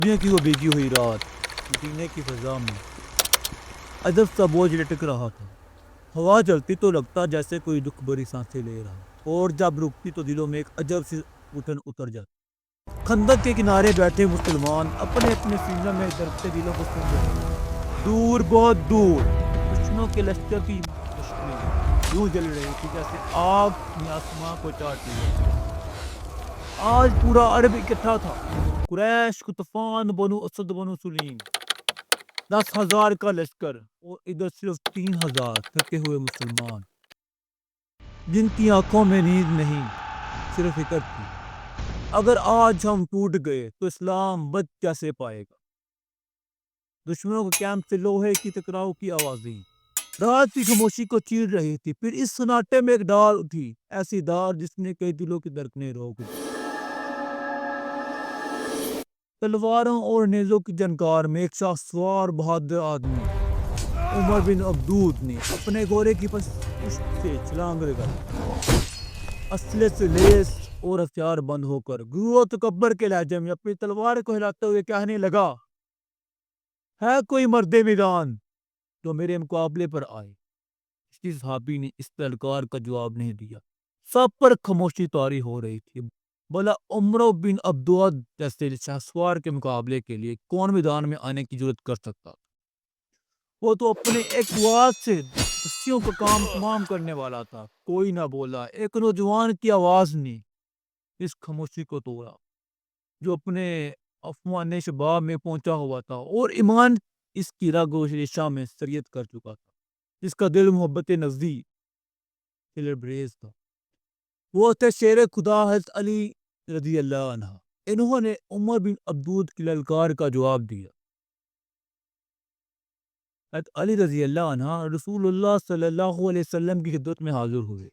دنیا کی وہ بیگی ہوئی رات، مدینے کی فضا میں عجب سا بوجھ لٹک رہا تھا۔ ہوا چلتی تو لگتا جیسے کوئی دکھ بھری سانسیں لے رہا، اور جب رکتی تو دلوں میں ایک عجب سی گھٹن اتر جاتی۔ خندق کے کنارے بیٹھے مسلمان اپنے اپنے سینوں میں دھڑکتے دلوں کو سن رہے، دور بہت دور دشمنوں کے لشکر کی لشکریں یوں جل رہی تھی جیسے آگ نے آسماں کو چاٹ لیا۔ آج پورا عرب اکٹھا تھا، قریش، قطفان، بنو اسد، بنو سلیم، 10,000 کا لشکر، اور ادھر صرف 3,000 تھکے ہوئے مسلمان جن کی آنکھوں میں نیند نہیں، صرف فکر تھی۔ اگر آج ہم ٹوٹ گئے تو اسلام بچ کیسے پائے گا؟ دشمنوں کے کیمپ سے لوہے کی ٹکراؤ کی آوازیں رات کی خاموشی کو چیر رہی تھی۔ پھر اس سناٹے میں ایک ڈار اٹھی، ایسی ڈار جس نے کئی دلوں کی دھڑکنیں روک دی۔ تلواروں اور نیزوں کی جنکار میں ایک شاہ سوار بہادر آدمی عمر بن عبدود نے اپنے گھوڑے کی پشت سے چھلانگ لگائی، اسلحے سے لیس اور ہتھیار بند ہو کر غرور و تکبر کے لہجے میں اپنی تلوار کو ہلاتے ہوئے کہنے لگا، ہے کوئی مرد میدان جو میرے مقابلے پر آئے؟ کسی صحابی نے اس للکار کا جواب نہیں دیا۔ سب پر خاموشی طاری ہو رہی تھی۔ بلا عمر بن عبدود جیسے شہسوار کے مقابلے کے لیے کون میدان میں آنے کی جرت کر سکتا؟ وہ تو اپنے ایک واد سے دسیوں کا کام تمام کرنے والا تھا۔ کوئی نہ بولا، ایک نوجوان کی آواز نے اس خاموشی کو توڑا جو اپنے افوان شباب میں پہنچا ہوا تھا اور ایمان اس کی رگ و ریشہ میں سریت کر چکا تھا، جس کا دل محبت نزدیک بریز تھا۔ وہ تھے شیر خدا حضرت علی رضی اللہ عنہ۔ انہوں نے عمر بن عبدود کی للکار کا جواب دیا۔ حضرت علی رضی اللہ عنہ رسول اللہ صلی اللہ علیہ وسلم کی خدمت میں حاضر ہوئے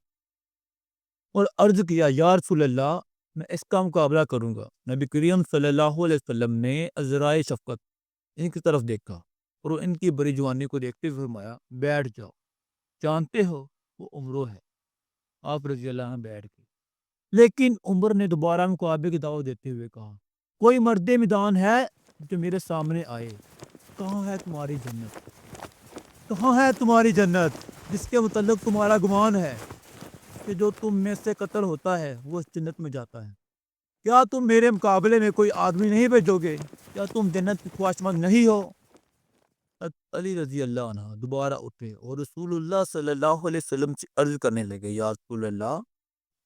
اور عرض کیا، یا رسول اللہ، میں اس کا مقابلہ کروں گا۔ نبی کریم صلی اللہ علیہ وسلم نے عذرائے شفقت ان کی طرف دیکھا اور ان کی بڑی جوانی کو دیکھتے ہوئے فرمایا، بیٹھ جاؤ، جانتے ہو وہ عمرو ہے۔ آپ رضی اللہ عنہ بیٹھ گئے، لیکن عمر نے دوبارہ مقابلے کی دعوت دیتے ہوئے کہا، کوئی مرد میدان ہے جو میرے سامنے آئے؟ کہاں ہے تمہاری جنت؟ کہاں ہے تمہاری جنت جس کے متعلق تمہارا گمان ہے کہ جو تم میں سے قتل ہوتا ہے وہ اس جنت میں جاتا ہے؟ کیا تم میرے مقابلے میں کوئی آدمی نہیں بھیجو گے؟ کیا تم جنت کی خواہشمند نہیں ہو؟ علی رضی اللہ عنہ دوبارہ اٹھے اور رسول اللہ صلی اللہ علیہ وسلم سے عرض کرنے لگے، یا رسول اللہ،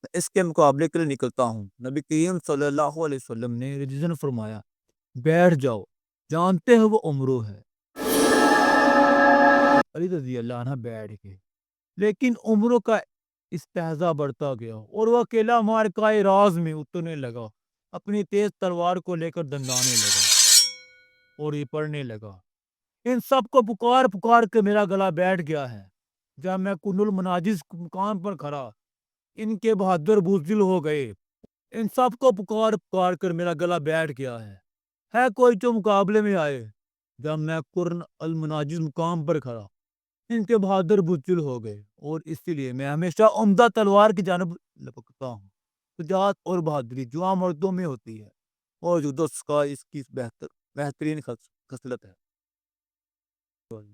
میں اس کے مقابلے کے لیے نکلتا ہوں۔ نبی کریم صلی اللہ علیہ وسلم نے رجزن فرمایا، بیٹھ جاؤ، جانتے ہو وہ عمرو ہے۔ علی رضی اللہ عنہ بیٹھ گئے، لیکن عمرو کا استہزا بڑھتا گیا اور وہ اکیلا معرکہ راز میں اترنے لگا، اپنی تیز تلوار کو لے کر دندانے لگا اور یہ پڑھنے لگا، ان سب کو پکار پکار کے میرا گلا بیٹھ گیا ہے۔ جب میں کن المناجز مقام پر کھڑا، ان کے بہادر بزدل ہو گئے۔ ان سب کو پکار پکار کر میرا گلا بیٹھ گیا ہے کوئی جو مقابلے میں آئے؟ جب میں قرن المناجز مقام پر کھڑا، ان کے بہادر بزدل ہو گئے، اور اسی لیے میں ہمیشہ عمدہ تلوار کی جانب لپکتا ہوں۔ شجاعت اور بہادری جو مردوں میں ہوتی ہے، اور جدوس کا اس کی بہترین خصلت ہے۔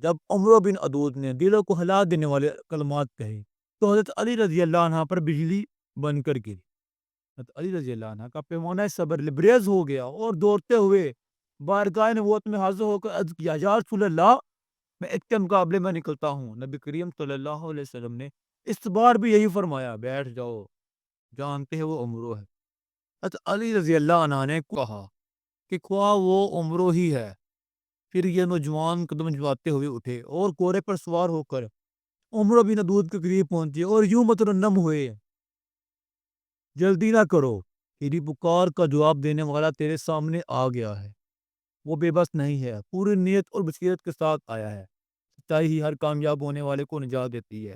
جب عمرو بن عبدود نے دلوں کو ہلا دینے والے کلمات کہے تو حضرت علی رضی اللہ عنہ پر بجلی بن کر گری۔ حضرت علی رضی اللہ عنہ کا پیمانہ صبر لبریز ہو گیا اور دوڑتے ہوئے بارگاہ نبوت میں حاضر ہو کر عرض کیا، یا رسول اللہ، میں اس کے مقابلے میں نکلتا ہوں۔ نبی کریم صلی اللہ علیہ وسلم نے اس بار بھی یہی فرمایا، بیٹھ جاؤ، جانتے ہیں وہ عمرو ہے۔ حضرت علی رضی اللہ عنہ نے کہا کہ خواہ وہ عمرو ہی ہے۔ پھر یہ نوجوان قدم جھکاتے ہوئے اٹھے اور گھوڑے پر سوار ہو کر عمرو بن عبدود کے قریب پہنچے اور یوں مترنم ہوئے، جلدی نہ کرو، تیری پکار کا جواب دینے والا تیرے سامنے آ گیا ہے۔ وہ بے بس نہیں ہے، پوری نیت اور بصیرت کے ساتھ آیا ہے۔ سچائی ہی ہر کامیاب ہونے والے کو نجات دیتی ہے،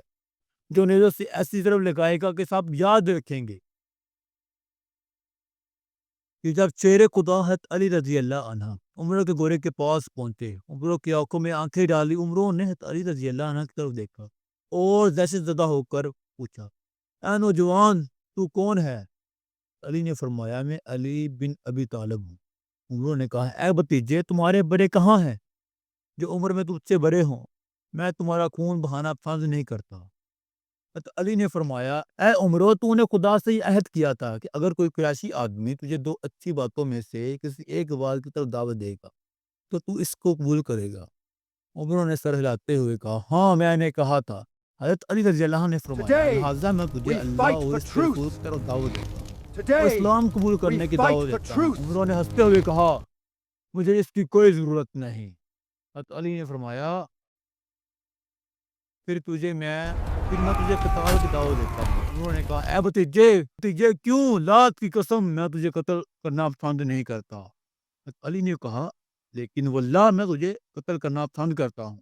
جو نیزوں سے ایسی طرف لگائے گا کہ سب یاد رکھیں گے۔ کہ جب شیر خدا حضرت علی رضی اللہ عنہ عمرو کے گھوڑے کے پاس پہنچے، عمرو کی آنکھوں میں آنکھیں ڈالی، عمرو نے حضرت علی رضی اللہ عنہ کی طرف دیکھا اور دہشت زدہ ہو کر پوچھا، اے نوجوان، تو کون ہے؟ علی نے فرمایا، میں علی بن ابی طالب ہوں۔ عمر نے کہا اے بھتیجے تمہارے بڑے کہاں ہیں جو عمر میں تجھ سے بڑے ہوں؟ میں تمہارا خون بہانا پسند نہیں کرتا۔ حضرت علی نے فرمایا اے عمرو تو نے خدا سے یہ عہد کیا تھا کہ اگر کوئی قریشی آدمی تجھے دو اچھی باتوں میں سے کسی ایک بات کی طرف دعوت دے گا تو تو اس کو قبول کرے گا۔ عمروں نے سر ہلاتے ہوئے کہا ہاں میں نے کہا تھا۔ حضرت علی رضی اللہ عنہ نے فرمایا لہٰذا میں تجھے اللہ اور اس کے رسول کی طرف دعوت دیتا ہوں اور اسلام قبول کرنے کی دعوت دیتا ہوں۔ عمروں نے ہنستے ہوئے کہا مجھے اس کی کوئی ضرورت نہیں۔ حضرت علی نے فرمایا پھر میں تجھے قتال کی دعوت دیتا ہوں۔ انہوں نے کہا اے بھتیجے کیوں؟ لات کی قسم میں تجھے قتل کرنا پسند نہیں کرتا۔ حضرت علی نے کہا لیکن واللہ میں تجھے قتل کرنا پسند کرتا ہوں۔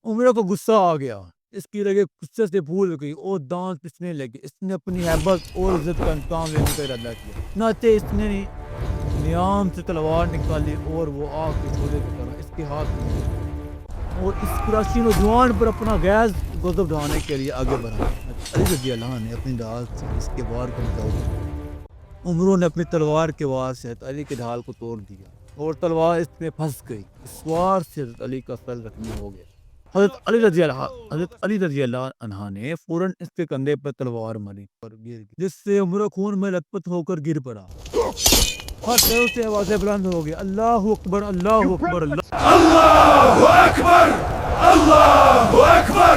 عمر کو غصہ آ گیا، اس کی رگیں غصے سے پھول گئی اور دانت پسنے لگے۔ اس نے اپنی ہیبت اور عزت کا انتقام لینے کا ارادہ کیا، چنانچہ اس نے نیام سے تلوار نکالی اور وہ آگ کے گولے کی طرح اس کے ہاتھ میں اور اس قریشی نوجوان پر اپنا غیظ غضب ڈھانے کے لیے آگے بڑھا۔ علی رضی اللہ عنہ نے اپنی ڈھال سے اس کے وار کو نکال دیا۔ عمروں نے اپنی تلوار کے وار سے حضرت علی کے ڈھال کو توڑ دیا اور تلوار اس میں پھنس گئی۔ اس وار سے حضرت علی کا سر زخمی ہو گیا۔ حضرت علی رضی اللہ عنہ نے فوراً اس کے کندھے پر تلوار ماری اور گر گئی، جس سے عمر خون میں لت پت ہو کر گر پڑا۔ ہر طرف سے آوازیں بلند ہو گئی اللہ اکبر اللہ اکبر اللہ اللہ اکبر اللہ اکبر